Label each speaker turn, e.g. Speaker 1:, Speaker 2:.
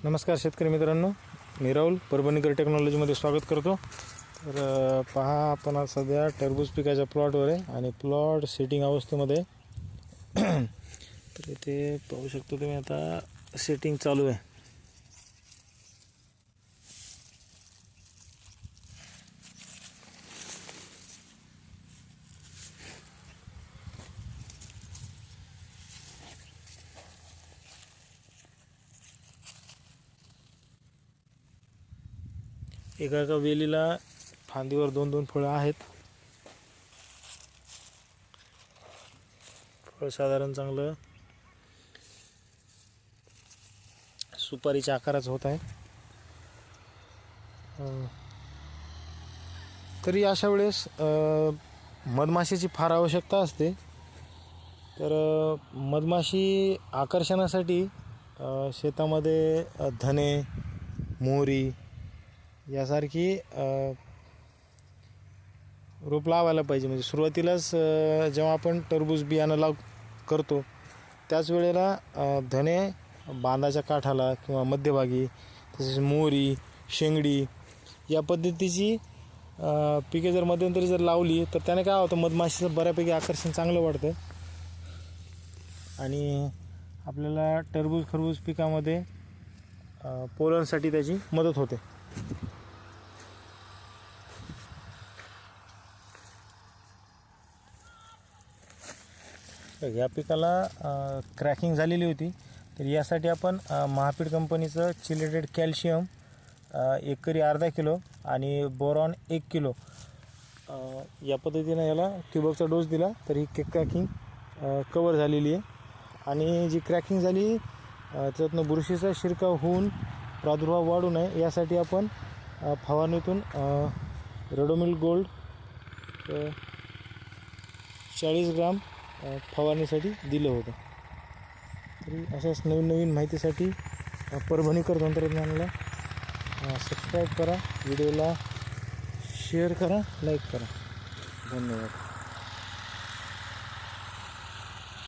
Speaker 1: नमस्कार शेतकरी मित्रांनो, मी राहुल परभणीकर टेक्नॉलॉजीमध्ये स्वागत करतो। तर पहा, आपण आज सध्या टरबूज पिकाच्या प्लॉटवर आहे आणि प्लॉट सेटिंग अवस्थेमध्ये तर इथे पाहू शकतो तुम्ही, आता सेटिंग चालू आहे। एका वेलीला फांदीवर 2-2 फळं आहेत। फळ साधारण चांगलं सुपारीच्या आकाराचं होत आहे। तरी अशा वेळेस मधमाशीची फार आवश्यकता असते। तर मधमाशी आकर्षणासाठी शेतामध्ये धने, मोहरी यासारखी रोप लावायला पाहिजे। म्हणजे सुरुवातीलाच जेव्हा आपण टरबूज बियाणं करतो त्याच वेळेला धने बांधाच्या काठाला किंवा मध्यभागी, तसेच मोहरी, शेंगडी या पद्धतीची पिके जर मध्यंतरी जर लावली तर त्याने काय होतं, मधमाशीचं बऱ्यापैकी आकर्षण चांगलं वाढतं आणि आपल्याला टरबूज खरबूज पिकामध्ये पोलनसाठी त्याची मदत होते। या पिकाला क्रॅकिंग झालेली होती, तर यासाठी आपण महापीड कंपनीचं चिलेटेड कॅल्शियम एकरी अर्धा किलो आणि बोरॉन 1 किलो या पद्धतीने याला ट्यूबकचा डोस दिला, तर ही क्रॅकिंग कवर झालेली आहे। आणि जी क्रॅकिंग झाली त्यातनं बुरशीचा शिरकाव होऊन प्रादुर्भाव वाढू नये यासाठी आपण फवारणीतून रेडोमिल गोल्ड 40 ग्राम फवारणीसाठी दिलं होतं। तरी अशाच नवीन माहितीसाठी परभणीकर तंत्रज्ञानाला सबस्क्राईब करा, व्हिडिओला शेअर करा, लाईक करा। धन्यवाद।